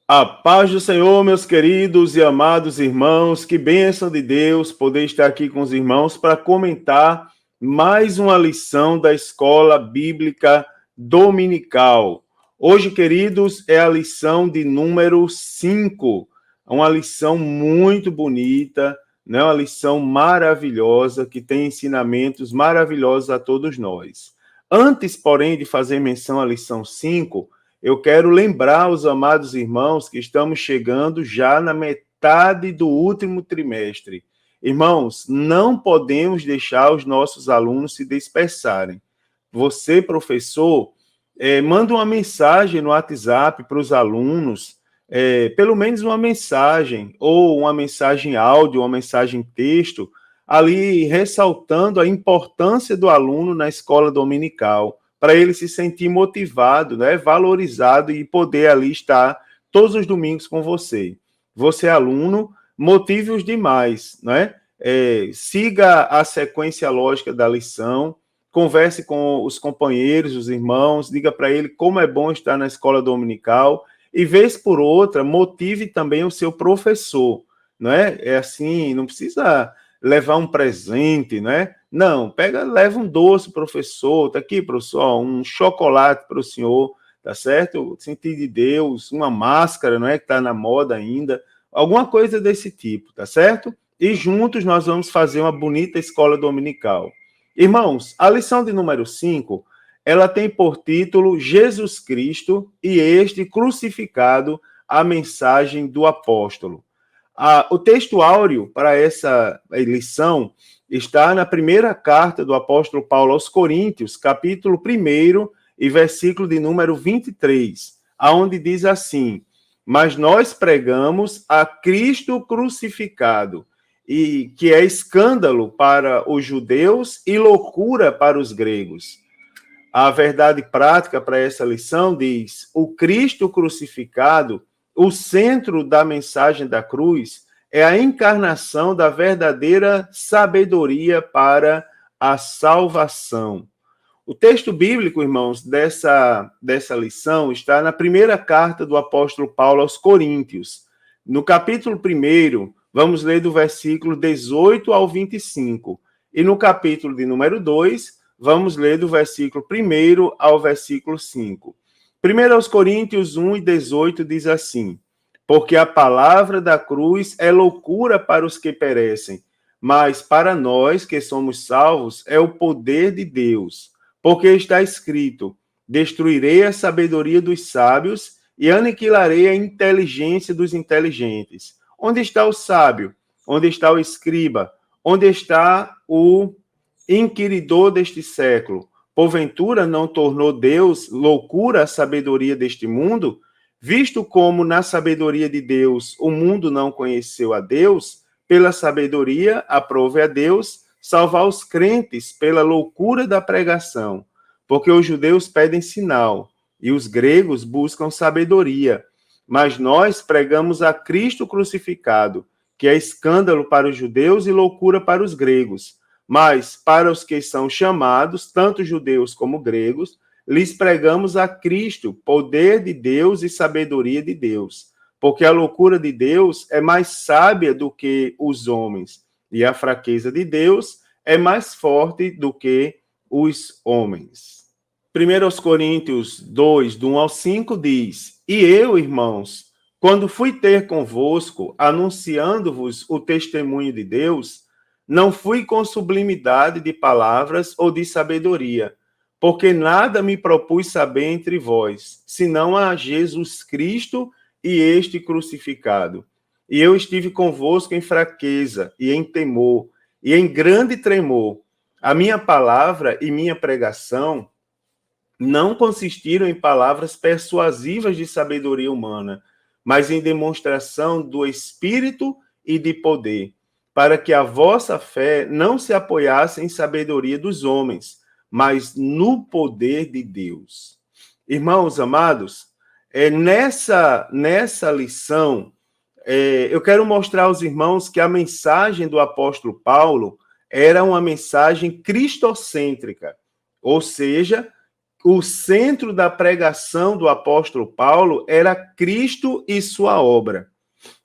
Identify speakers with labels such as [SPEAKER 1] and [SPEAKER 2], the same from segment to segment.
[SPEAKER 1] A paz do Senhor, meus queridos e amados irmãos, que bênção de Deus poder estar aqui com os irmãos para comentar mais uma lição da Escola Bíblica Dominical. Hoje, queridos, é a lição de número 5, uma lição muito bonita, né? Uma lição maravilhosa, que tem ensinamentos maravilhosos a todos nós. Antes, porém, de fazer menção à lição 5, eu quero lembrar os amados irmãos que estamos chegando já na metade do último trimestre. Irmãos, não podemos deixar os nossos alunos se dispersarem. Você, professor, manda uma mensagem no WhatsApp para os alunos, pelo menos uma mensagem, ou uma mensagem áudio, uma mensagem texto, ali ressaltando a importância do aluno na escola dominical, para ele se sentir motivado, né, valorizado e poder ali estar todos os domingos com você. Você, aluno, motive os demais, né? Siga a sequência lógica da lição, converse com os companheiros, os irmãos, diga para ele como é bom estar na escola dominical e, vez por outra, motive também o seu professor, não é? É assim, não precisa levar um presente, né? Não, leva um doce, professor, tá aqui, professor, um chocolate para o senhor, tá certo? Sentir de Deus, uma máscara, não é, que está na moda ainda, alguma coisa desse tipo, tá certo? E juntos nós vamos fazer uma bonita escola dominical. Irmãos, a lição de número 5, ela tem por título Jesus Cristo e este crucificado, a mensagem do apóstolo. O texto áureo para essa lição está na primeira carta do apóstolo Paulo aos Coríntios, capítulo 1 e versículo de número 23, aonde diz assim: mas nós pregamos a Cristo crucificado, e que é escândalo para os judeus e loucura para os gregos. A verdade prática para essa lição diz: o Cristo crucificado, o centro da mensagem da cruz, é a encarnação da verdadeira sabedoria para a salvação. O texto bíblico, irmãos, dessa lição está na primeira carta do apóstolo Paulo aos Coríntios. No capítulo 1, vamos ler do versículo 18 ao 25. E no capítulo de número 2, vamos ler do versículo 1 ao versículo 5. 1 aos Coríntios 1 e 18 diz assim: porque a palavra da cruz é loucura para os que perecem, mas para nós que somos salvos é o poder de Deus. Porque está escrito: destruirei a sabedoria dos sábios e aniquilarei a inteligência dos inteligentes. Onde está o sábio? Onde está o escriba? Onde está o inquiridor deste século? Porventura não tornou Deus loucura a sabedoria deste mundo? Visto como na sabedoria de Deus o mundo não conheceu a Deus, pela sabedoria aprove a Deus salvar os crentes pela loucura da pregação, porque os judeus pedem sinal e os gregos buscam sabedoria, mas nós pregamos a Cristo crucificado, que é escândalo para os judeus e loucura para os gregos, mas para os que são chamados, tanto judeus como gregos, lhes pregamos a Cristo, poder de Deus e sabedoria de Deus, porque a loucura de Deus é mais sábia do que os homens, e a fraqueza de Deus é mais forte do que os homens. 1 Coríntios 2, do 1 ao 5 diz: e eu, irmãos, quando fui ter convosco, anunciando-vos o testemunho de Deus, não fui com sublimidade de palavras ou de sabedoria, porque nada me propus saber entre vós, senão a Jesus Cristo e este crucificado. E eu estive convosco em fraqueza e em temor, e em grande tremor. A minha palavra e minha pregação não consistiram em palavras persuasivas de sabedoria humana, mas em demonstração do Espírito e de poder, para que a vossa fé não se apoiasse em sabedoria dos homens, mas no poder de Deus. Irmãos amados, nessa lição, eu quero mostrar aos irmãos que a mensagem do apóstolo Paulo era uma mensagem cristocêntrica, ou seja, o centro da pregação do apóstolo Paulo era Cristo e sua obra.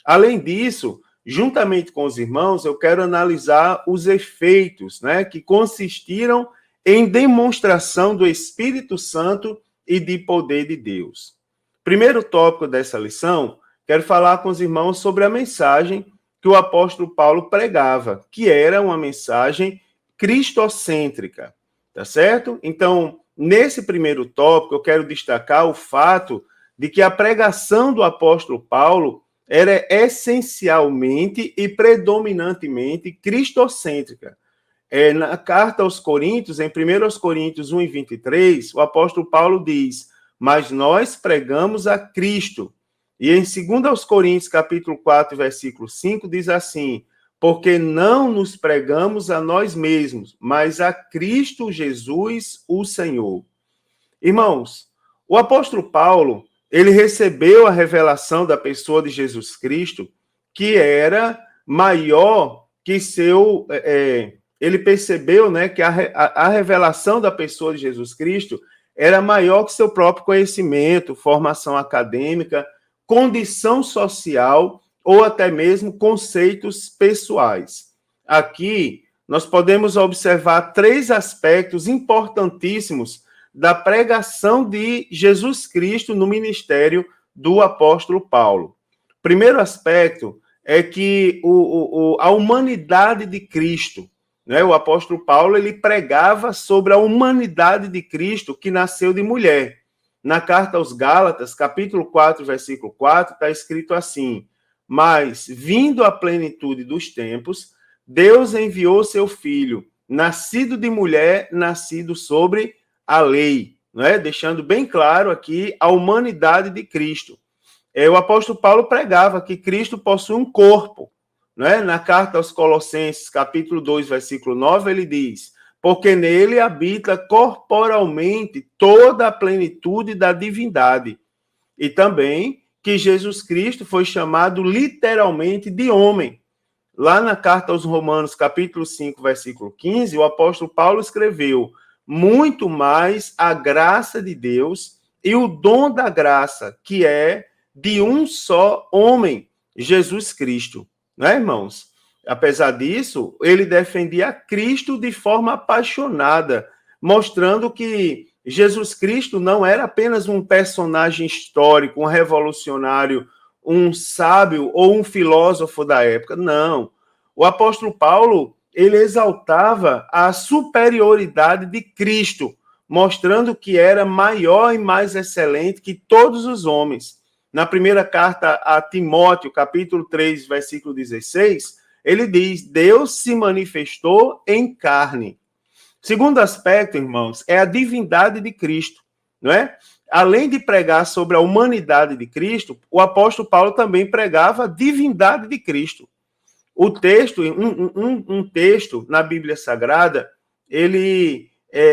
[SPEAKER 1] Além disso, juntamente com os irmãos, eu quero analisar os efeitos, né, que consistiram em demonstração do Espírito Santo e de poder de Deus. Primeiro tópico dessa lição, quero falar com os irmãos sobre a mensagem que o apóstolo Paulo pregava, que era uma mensagem cristocêntrica, tá certo? Então, nesse primeiro tópico, eu quero destacar o fato de que a pregação do apóstolo Paulo era essencialmente e predominantemente cristocêntrica. Na carta aos Coríntios, em 1 Coríntios 1 e 23, o apóstolo Paulo diz: mas nós pregamos a Cristo. E em 2 Coríntios, capítulo 4, versículo 5, diz assim: porque não nos pregamos a nós mesmos, mas a Cristo Jesus, o Senhor. Irmãos, o apóstolo Paulo, ele recebeu a revelação da pessoa de Jesus Cristo, que era maior que seu... ele percebeu, né, que a revelação da pessoa de Jesus Cristo era maior que seu próprio conhecimento, formação acadêmica, condição social ou até mesmo conceitos pessoais. Aqui, nós podemos observar 3 aspectos importantíssimos da pregação de Jesus Cristo no ministério do apóstolo Paulo. Primeiro aspecto é que a humanidade de Cristo, né? O apóstolo Paulo, ele pregava sobre a humanidade de Cristo que nasceu de mulher. Na carta aos Gálatas, capítulo 4, versículo 4, está escrito assim: mas, vindo a plenitude dos tempos, Deus enviou seu Filho, nascido de mulher, nascido sobre a lei, né? Deixando bem claro aqui a humanidade de Cristo. O apóstolo Paulo pregava que Cristo possui um corpo, né? Na carta aos Colossenses, capítulo 2, versículo 9, ele diz: porque nele habita corporalmente toda a plenitude da divindade. E também que Jesus Cristo foi chamado literalmente de homem. Lá na carta aos Romanos, capítulo 5, versículo 15, o apóstolo Paulo escreveu: muito mais a graça de Deus e o dom da graça, que é de um só homem, Jesus Cristo. Né, irmãos? Apesar disso, ele defendia Cristo de forma apaixonada, mostrando que Jesus Cristo não era apenas um personagem histórico, um revolucionário, um sábio ou um filósofo da época. Não. O apóstolo Paulo, ele exaltava a superioridade de Cristo, mostrando que era maior e mais excelente que todos os homens. Na primeira carta a Timóteo, capítulo 3, versículo 16, ele diz: Deus se manifestou em carne. Segundo aspecto, irmãos, é a divindade de Cristo, não é? Além de pregar sobre a humanidade de Cristo, o apóstolo Paulo também pregava a divindade de Cristo. O texto, um texto na Bíblia Sagrada, ele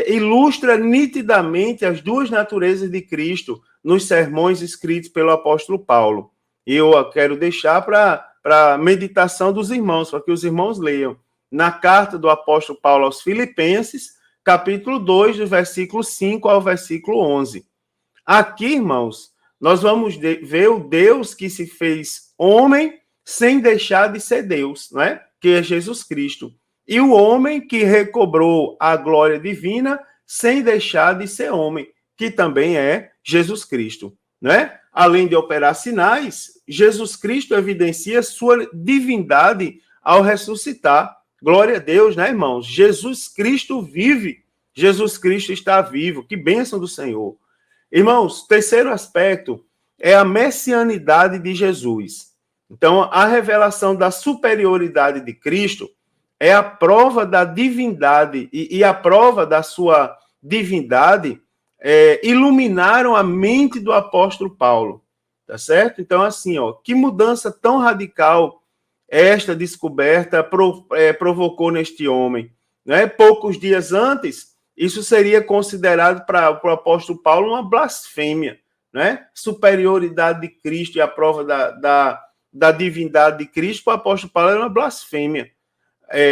[SPEAKER 1] ilustra nitidamente as duas naturezas de Cristo nos sermões escritos pelo apóstolo Paulo. E eu quero deixar para meditação dos irmãos, para que os irmãos leiam. Na carta do apóstolo Paulo aos Filipenses, capítulo 2, do versículo 5 ao versículo 11. Aqui, irmãos, nós vamos ver o Deus que se fez homem sem deixar de ser Deus, não é? Que é Jesus Cristo. E o homem que recobrou a glória divina sem deixar de ser homem, que também é Jesus Cristo, né? Além de operar sinais, Jesus Cristo evidencia sua divindade ao ressuscitar. Glória a Deus, né, irmãos? Jesus Cristo vive. Jesus Cristo está vivo. Que bênção do Senhor. Irmãos, terceiro aspecto é a messianidade de Jesus. Então, a revelação da superioridade de Cristo é a prova da divindade e a prova da sua divindade iluminaram a mente do apóstolo Paulo, tá certo? Então, assim, que mudança tão radical esta descoberta provocou neste homem, né? Poucos dias antes, isso seria considerado para o apóstolo Paulo uma blasfêmia, né? Superioridade de Cristo e a prova da divindade de Cristo, para o apóstolo Paulo era uma blasfêmia.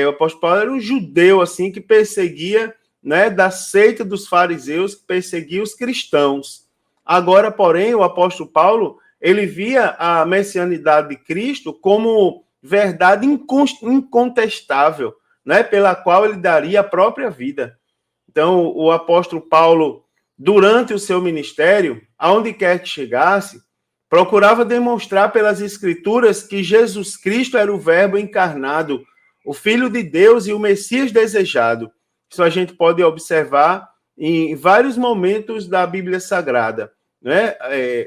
[SPEAKER 1] O apóstolo Paulo era um judeu assim que perseguia né, da seita dos fariseus que perseguia os cristãos. Agora, porém, o apóstolo Paulo, ele via a messianidade de Cristo como verdade incontestável, né, pela qual ele daria a própria vida. Então, o apóstolo Paulo, durante o seu ministério, aonde quer que chegasse, procurava demonstrar pelas Escrituras que Jesus Cristo era o Verbo encarnado, o Filho de Deus e o Messias desejado. Isso a gente pode observar em vários momentos da Bíblia Sagrada. Né?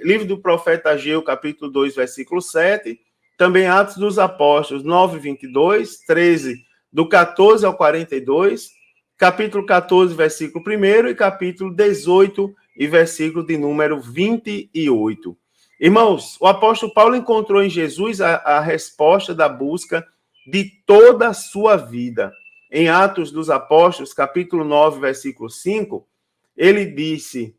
[SPEAKER 1] Livro do profeta Ageu, capítulo 2, versículo 7, também Atos dos Apóstolos, 9, 22, 13, do 14 ao 42, capítulo 14, versículo 1 e capítulo 18 e versículo de número 28. Irmãos, o apóstolo Paulo encontrou em Jesus a resposta da busca de toda a sua vida. Em Atos dos Apóstolos, capítulo 9, versículo 5, ele disse,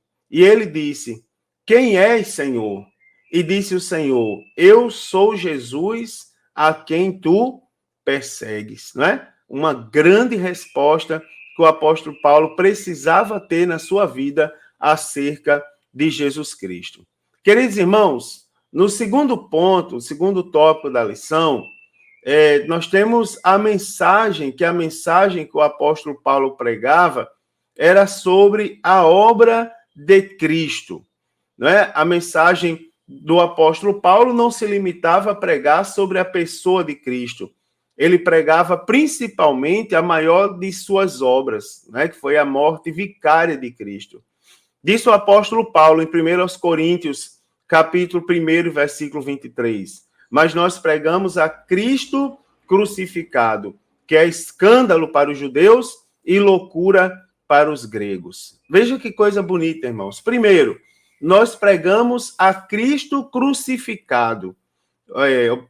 [SPEAKER 1] quem és, Senhor? E disse o Senhor, eu sou Jesus a quem tu persegues. Não é? Uma grande resposta que o apóstolo Paulo precisava ter na sua vida acerca de Jesus Cristo. Queridos irmãos, no segundo ponto, o segundo tópico da lição, nós temos a mensagem que o apóstolo Paulo pregava era sobre a obra de Cristo. Não é? A mensagem do apóstolo Paulo não se limitava a pregar sobre a pessoa de Cristo. Ele pregava principalmente a maior de suas obras, né, que foi a morte vicária de Cristo. Disse o apóstolo Paulo em 1 Coríntios, capítulo 1, versículo 23. Mas nós pregamos a Cristo crucificado, que é escândalo para os judeus e loucura para os gregos. Veja que coisa bonita, irmãos. Primeiro, nós pregamos a Cristo crucificado.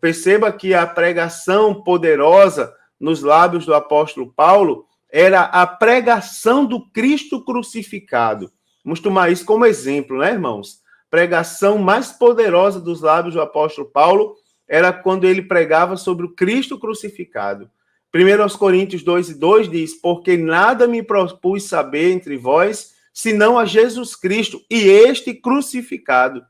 [SPEAKER 1] Perceba que a pregação poderosa nos lábios do apóstolo Paulo era a pregação do Cristo crucificado. Vamos tomar isso como exemplo, né, irmãos? Pregação mais poderosa dos lábios do apóstolo Paulo era quando ele pregava sobre o Cristo crucificado. 1 Coríntios 2:2 diz, porque nada me propus saber entre vós, senão a Jesus Cristo, e este crucificado.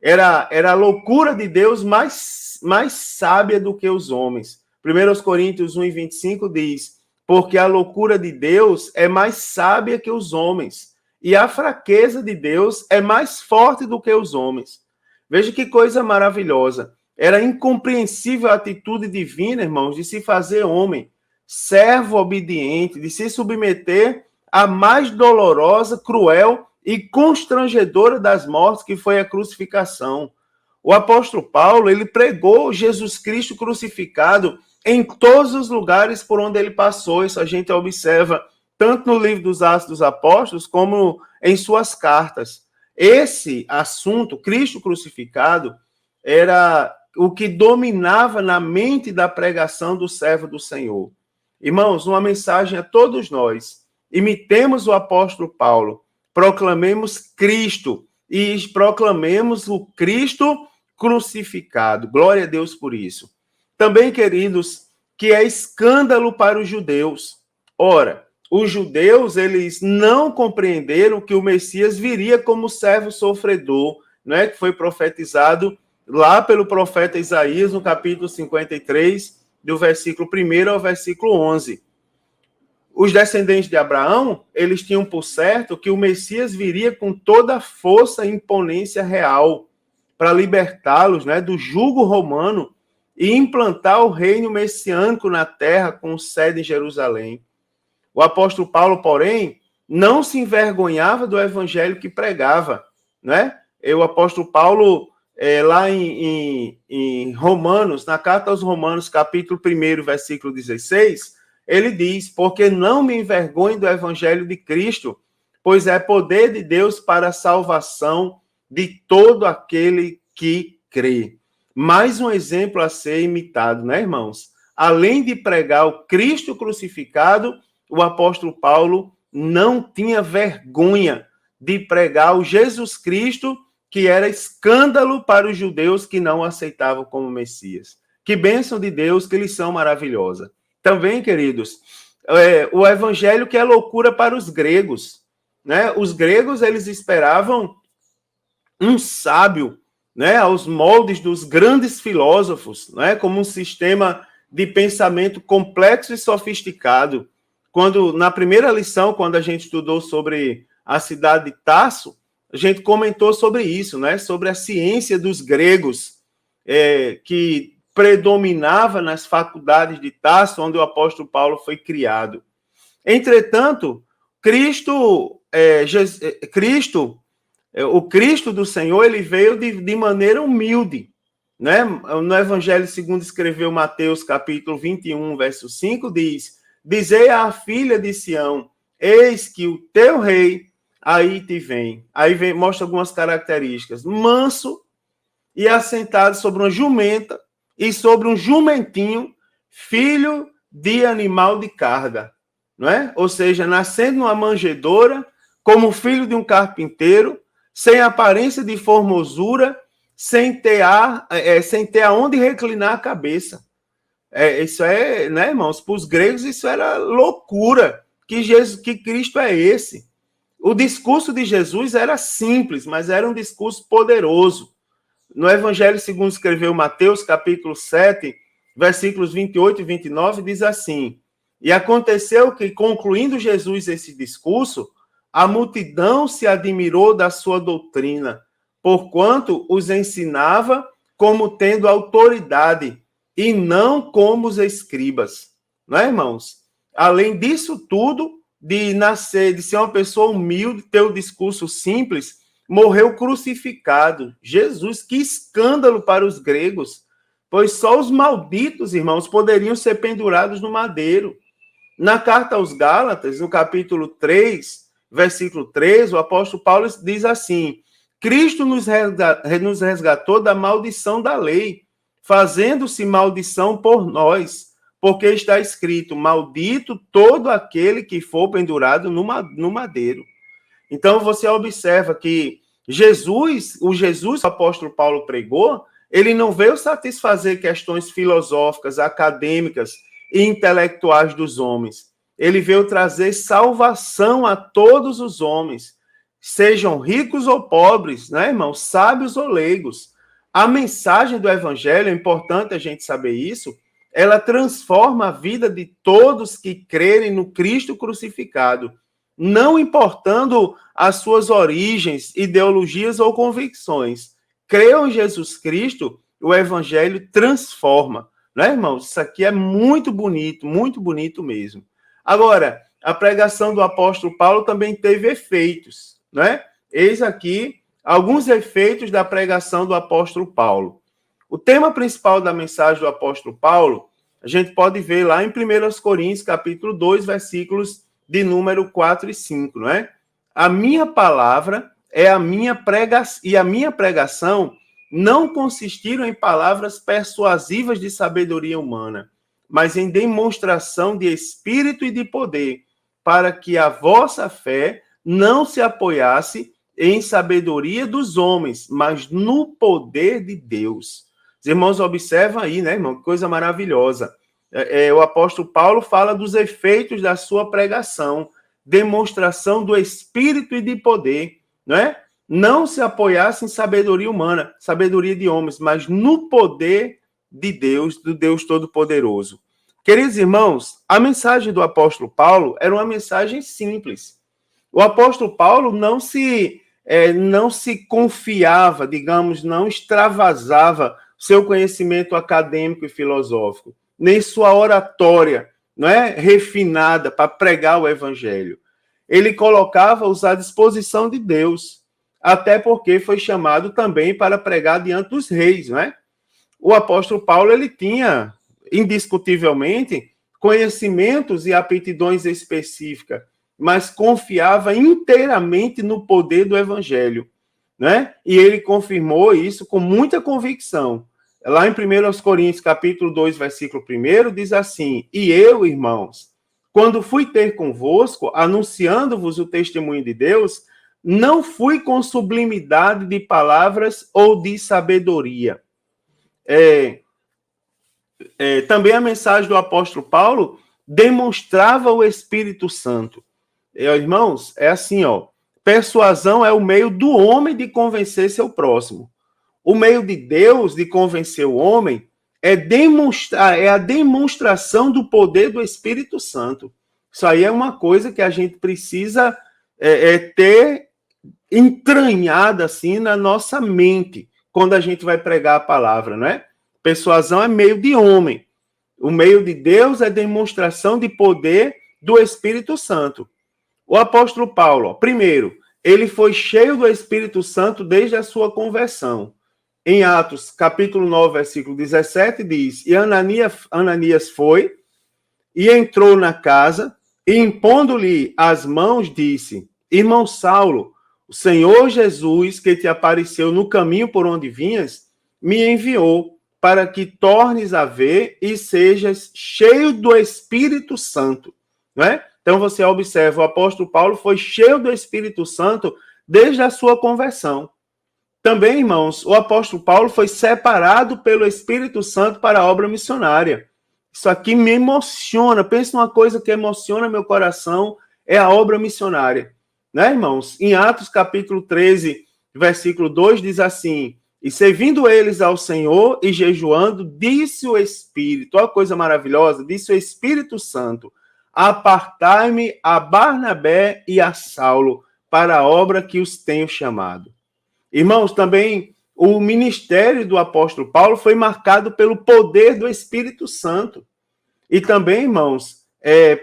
[SPEAKER 1] Era a loucura de Deus mais sábia do que os homens. 1 Coríntios 1:25 diz, porque a loucura de Deus é mais sábia que os homens, e a fraqueza de Deus é mais forte do que os homens. Veja que coisa maravilhosa. Era incompreensível a atitude divina, irmãos, de se fazer homem, servo obediente, de se submeter à mais dolorosa, cruel e constrangedora das mortes, que foi a crucificação. O apóstolo Paulo, ele pregou Jesus Cristo crucificado em todos os lugares por onde ele passou. Isso a gente observa tanto no livro dos Atos dos Apóstolos, como em suas cartas. Esse assunto, Cristo crucificado, era o que dominava na mente da pregação do servo do Senhor. Irmãos, uma mensagem a todos nós. Imitemos o apóstolo Paulo, proclamemos Cristo e proclamemos o Cristo crucificado. Glória a Deus por isso. Também, queridos, que é escândalo para os judeus. Ora, os judeus, eles não compreenderam que o Messias viria como servo sofredor, né, que foi profetizado lá pelo profeta Isaías, no capítulo 53, do versículo 1 ao versículo 11. Os descendentes de Abraão, eles tinham por certo que o Messias viria com toda a força e imponência real para libertá-los, né, do jugo romano e implantar o reino messiânico na terra com sede em Jerusalém. O apóstolo Paulo, porém, não se envergonhava do evangelho que pregava, né? O apóstolo Paulo, lá em Romanos, na carta aos Romanos, capítulo 1, versículo 16, ele diz, porque não me envergonho do evangelho de Cristo, pois é poder de Deus para a salvação de todo aquele que crê. Mais um exemplo a ser imitado, né, irmãos? Além de pregar o Cristo crucificado, o apóstolo Paulo não tinha vergonha de pregar o Jesus Cristo, que era escândalo para os judeus que não o aceitavam como Messias. Que bênção de Deus, que lição maravilhosa. Também, queridos, o evangelho que é loucura para os gregos, né? Os gregos, eles esperavam um sábio, né, aos moldes dos grandes filósofos, né, como um sistema de pensamento complexo e sofisticado. Quando, na primeira lição, quando a gente estudou sobre a cidade de Tarso, a gente comentou sobre isso, né, sobre a ciência dos gregos, que predominava nas faculdades de Tarso, onde o apóstolo Paulo foi criado. Entretanto, o Cristo do Senhor, ele veio de maneira humilde, né? No Evangelho segundo escreveu Mateus, capítulo 21, verso 5, diz: Dizei à filha de Sião, eis que o teu rei aí te vem. Aí vem, mostra algumas características: manso e assentado sobre uma jumenta e sobre um jumentinho, filho de animal de carga, não é? Ou seja, nascendo numa manjedoura, como filho de um carpinteiro, sem aparência de formosura, sem ter aonde reclinar a cabeça. Isso é, né, irmãos? Para os gregos isso era loucura. Que Cristo é esse? O discurso de Jesus era simples, mas era um discurso poderoso. No Evangelho segundo escreveu Mateus, capítulo 7, versículos 28 e 29, diz assim: E aconteceu que, concluindo Jesus esse discurso, a multidão se admirou da sua doutrina, porquanto os ensinava como tendo autoridade, e não como os escribas. Não é, irmãos? Além disso tudo, de nascer, de ser uma pessoa humilde, ter o discurso simples, morreu crucificado. Jesus, que escândalo para os gregos, pois só os malditos, irmãos, poderiam ser pendurados no madeiro. Na carta aos Gálatas, no capítulo 3, versículo 3, o apóstolo Paulo diz assim: Cristo nos resgatou da maldição da lei, fazendo-se maldição por nós, porque está escrito: maldito todo aquele que for pendurado no madeiro. Então você observa que o Jesus que o apóstolo Paulo pregou, ele não veio satisfazer questões filosóficas, acadêmicas e intelectuais dos homens. Ele veio trazer salvação a todos os homens, sejam ricos ou pobres, né, irmãos? Sábios ou leigos. A mensagem do evangelho, é importante a gente saber isso, ela transforma a vida de todos que crerem no Cristo crucificado, não importando as suas origens, ideologias ou convicções. Creiam em Jesus Cristo, o evangelho transforma. Né, irmãos? Isso aqui é muito bonito mesmo. Agora, a pregação do apóstolo Paulo também teve efeitos, né? Eis aqui alguns efeitos da pregação do apóstolo Paulo. O tema principal da mensagem do apóstolo Paulo, a gente pode ver lá em 1 Coríntios, capítulo 2, versículos de número 4 e 5, não é? A minha palavra é a minha pregação, e a minha pregação não consistiram em palavras persuasivas de sabedoria humana, mas em demonstração de espírito e de poder, para que a vossa fé não se apoiasse em sabedoria dos homens, mas no poder de Deus. Os irmãos observam aí, né, irmão? Que coisa maravilhosa. O apóstolo Paulo fala dos efeitos da sua pregação, demonstração do espírito e de poder, não é? Não se apoiasse em sabedoria humana, sabedoria de homens, mas no poder de Deus, do Deus Todo-Poderoso. Queridos irmãos, a mensagem do apóstolo Paulo era uma mensagem simples. O apóstolo Paulo não se confiava, digamos, não extravasava seu conhecimento acadêmico e filosófico, nem sua oratória, não é, refinada para pregar o evangelho. Ele colocava-os à disposição de Deus, até porque foi chamado também para pregar diante dos reis, não é? O apóstolo Paulo, ele tinha, indiscutivelmente, conhecimentos e aptidões específicas, mas confiava inteiramente no poder do evangelho, né? E ele confirmou isso com muita convicção. Lá em 1 Coríntios, capítulo 2, versículo 1, diz assim: E eu, irmãos, quando fui ter convosco, anunciando-vos o testemunho de Deus, não fui com sublimidade de palavras ou de sabedoria. Também a mensagem do apóstolo Paulo demonstrava o Espírito Santo. Irmãos, é assim, ó. Persuasão é o meio do homem de convencer seu próximo. O meio de Deus de convencer o homem é a demonstração do poder do Espírito Santo. Isso aí é uma coisa que a gente precisa ter entranhada assim na nossa mente quando a gente vai pregar a palavra, não é? Persuasão é meio de homem. O meio de Deus é demonstração de poder do Espírito Santo. O apóstolo Paulo, primeiro, ele foi cheio do Espírito Santo desde a sua conversão. Em Atos, capítulo 9, versículo 17, diz: E Ananias foi e entrou na casa, e impondo-lhe as mãos, disse: Irmão Saulo, o Senhor Jesus, que te apareceu no caminho por onde vinhas, me enviou para que tornes a ver e sejas cheio do Espírito Santo. Não é? Então você observa, o apóstolo Paulo foi cheio do Espírito Santo desde a sua conversão. Também, irmãos, o apóstolo Paulo foi separado pelo Espírito Santo para a obra missionária. Isso aqui me emociona. Pensa numa coisa que emociona meu coração, é a obra missionária. Né, irmãos? Em Atos capítulo 13, versículo 2, diz assim: E servindo eles ao Senhor e jejuando, disse o Espírito, olha que coisa maravilhosa, disse o Espírito Santo: Apartai-me a Barnabé e a Saulo para a obra que os tenho chamado. Irmãos, também o ministério do apóstolo Paulo foi marcado pelo poder do Espírito Santo. E também, irmãos,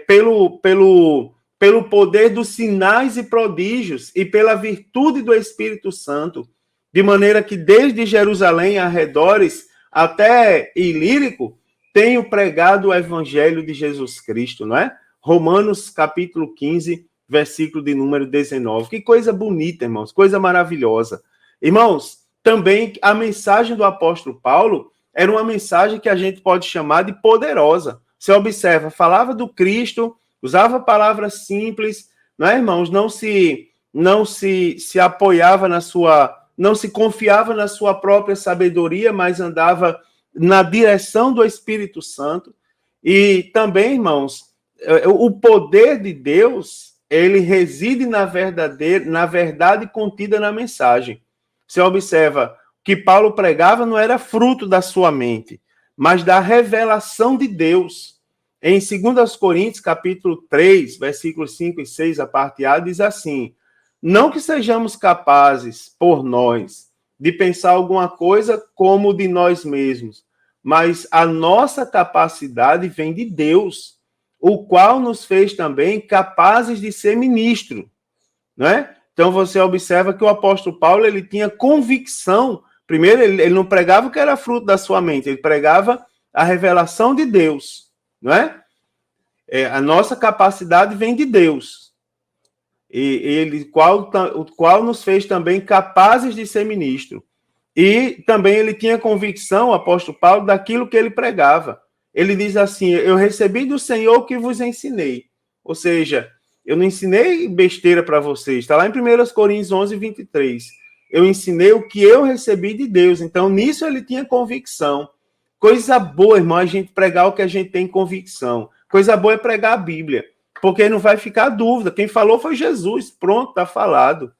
[SPEAKER 1] pelo poder dos sinais e prodígios e pela virtude do Espírito Santo. De maneira que desde Jerusalém, arredores, até Ilírico, tenho pregado o evangelho de Jesus Cristo, não é? Romanos capítulo 15, versículo de número 19. Que coisa bonita, irmãos, coisa maravilhosa. Irmãos, também a mensagem do apóstolo Paulo era uma mensagem que a gente pode chamar de poderosa. Você observa, falava do Cristo, usava palavras simples, não é, irmãos? Não se apoiava não se confiava na sua própria sabedoria, mas andava na direção do Espírito Santo. E também, irmãos, o poder de Deus, ele reside na verdade contida na mensagem. Você observa que Paulo pregava não era fruto da sua mente, mas da revelação de Deus. Em 2 Coríntios, capítulo 3, versículos 5 e 6, a parte A, diz assim: Não que sejamos capazes, por nós, de pensar alguma coisa como de nós mesmos, mas a nossa capacidade vem de Deus, o qual nos fez também capazes de ser ministro, não é? Então você observa que o apóstolo Paulo, ele tinha convicção. Primeiro, ele não pregava o que era fruto da sua mente, ele pregava a revelação de Deus, não é? A nossa capacidade vem de Deus. O qual nos fez também capazes de ser ministro. E também ele tinha convicção, o apóstolo Paulo, daquilo que ele pregava. Ele diz assim: eu recebi do Senhor o que vos ensinei. Ou seja, eu não ensinei besteira para vocês. Está lá em 1 Coríntios 11, 23. Eu ensinei o que eu recebi de Deus. Então, nisso ele tinha convicção. Coisa boa, irmão, a gente pregar o que a gente tem convicção. Coisa boa é pregar a Bíblia, porque não vai ficar dúvida. Quem falou foi Jesus. Pronto, está falado.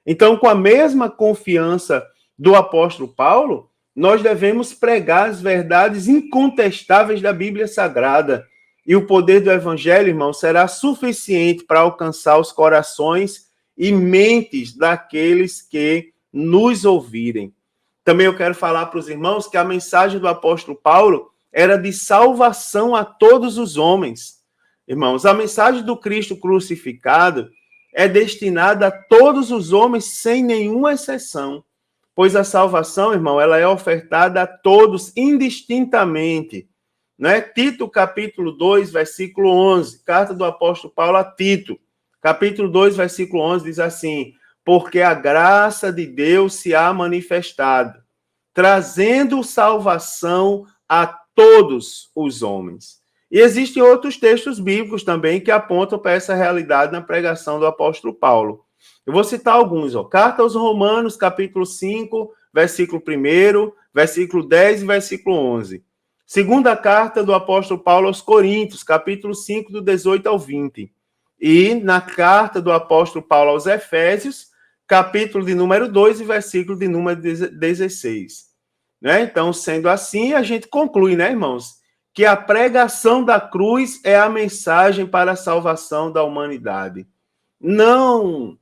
[SPEAKER 1] Então, com a mesma confiança do apóstolo Paulo, nós devemos pregar as verdades incontestáveis da Bíblia Sagrada. E o poder do Evangelho, irmão, será suficiente para alcançar os corações e mentes daqueles que nos ouvirem. Também eu quero falar para os irmãos que a mensagem do apóstolo Paulo era de salvação a todos os homens. Irmãos, a mensagem do Cristo crucificado é destinada a todos os homens sem nenhuma exceção. Pois a salvação, irmão, ela é ofertada a todos indistintamente. Né? Tito, capítulo 2, versículo 11, carta do apóstolo Paulo a Tito, capítulo 2, versículo 11, diz assim: porque a graça de Deus se há manifestado, trazendo salvação a todos os homens. E existem outros textos bíblicos também que apontam para essa realidade na pregação do apóstolo Paulo. Eu vou citar alguns. Carta aos Romanos, capítulo 5, versículo 1, versículo 10 e versículo 11. Segunda carta do apóstolo Paulo aos Coríntios, capítulo 5, do 18 ao 20. E na carta do apóstolo Paulo aos Efésios, capítulo de número 2 e versículo de número 16. Né? Então, sendo assim, a gente conclui, né, irmãos, que a pregação da cruz é a mensagem para a salvação da humanidade. Não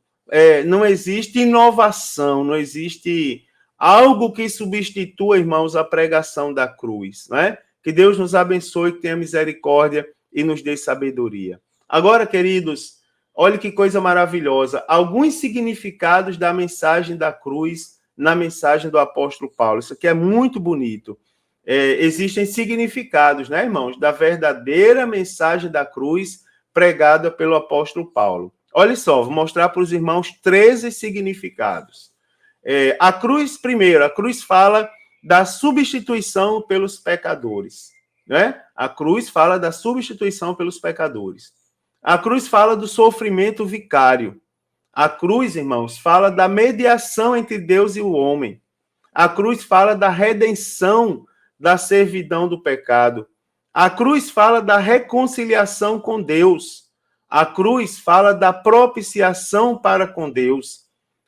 [SPEAKER 1] existe inovação, não existe algo que substitua, irmãos, a pregação da cruz, né? Que Deus nos abençoe, que tenha misericórdia e nos dê sabedoria. Agora, queridos, olha que coisa maravilhosa. Alguns significados da mensagem da cruz na mensagem do apóstolo Paulo. Isso aqui é muito bonito. Existem significados, né, irmãos, da verdadeira mensagem da cruz pregada pelo apóstolo Paulo. Olha só, vou mostrar para os irmãos 13 significados. A cruz, primeiro, a cruz fala da substituição pelos pecadores, né? A cruz fala da substituição pelos pecadores. A cruz fala do sofrimento vicário. A cruz, irmãos, fala da mediação entre Deus e o homem. A cruz fala da redenção da servidão do pecado. A cruz fala da reconciliação com Deus. A cruz fala da propiciação para com Deus.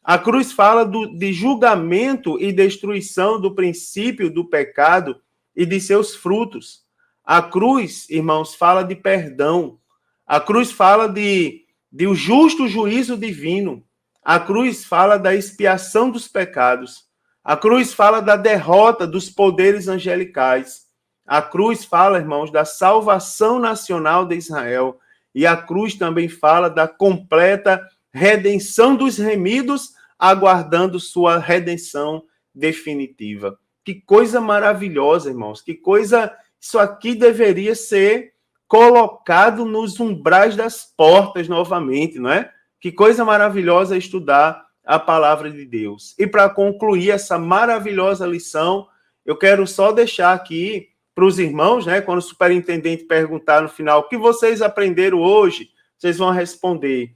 [SPEAKER 1] A cruz fala de julgamento e destruição do princípio do pecado e de seus frutos. A cruz, irmãos, fala de perdão. A cruz fala de o justo juízo divino. A cruz fala da expiação dos pecados. A cruz fala da derrota dos poderes angelicais. A cruz fala, irmãos, da salvação nacional de Israel. E a cruz também fala da completa redenção dos remidos, aguardando sua redenção definitiva. Que coisa maravilhosa, irmãos. Que coisa... Isso aqui deveria ser colocado nos umbrais das portas novamente, não é? Que coisa maravilhosa estudar a palavra de Deus. E para concluir essa maravilhosa lição, eu quero só deixar aqui para os irmãos, né? Quando o superintendente perguntar no final o que vocês aprenderam hoje, vocês vão responder.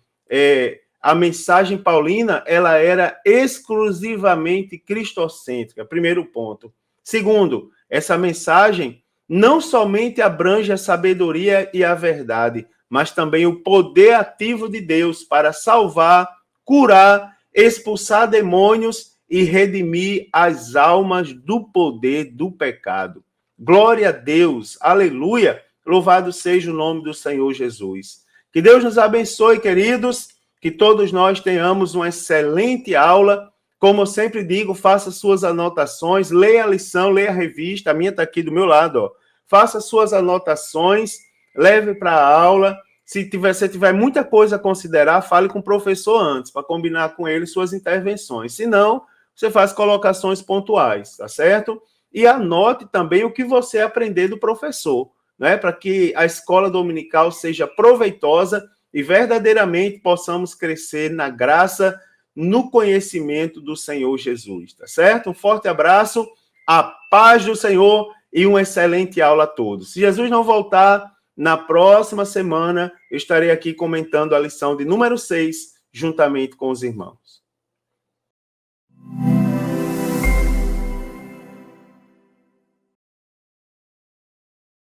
[SPEAKER 1] A mensagem paulina, ela era exclusivamente cristocêntrica, primeiro ponto. Segundo, essa mensagem não somente abrange a sabedoria e a verdade, mas também o poder ativo de Deus para salvar, curar, expulsar demônios e redimir as almas do poder do pecado. Glória a Deus, aleluia, louvado seja o nome do Senhor Jesus. Que Deus nos abençoe, queridos, que todos nós tenhamos uma excelente aula. Como eu sempre digo, faça suas anotações, leia a lição, leia a revista, a minha está aqui do meu lado, ó. Faça suas anotações, leve para a aula. Se tiver muita coisa a considerar, fale com o professor antes, para combinar com ele suas intervenções. Se não, você faz colocações pontuais, tá certo? E anote também o que você aprender do professor, né? Para que a escola dominical seja proveitosa e verdadeiramente possamos crescer na graça, no conhecimento do Senhor Jesus, tá certo? Um forte abraço, a paz do Senhor e uma excelente aula a todos. Se Jesus não voltar, na próxima semana eu estarei aqui comentando a lição de número 6, juntamente com os irmãos.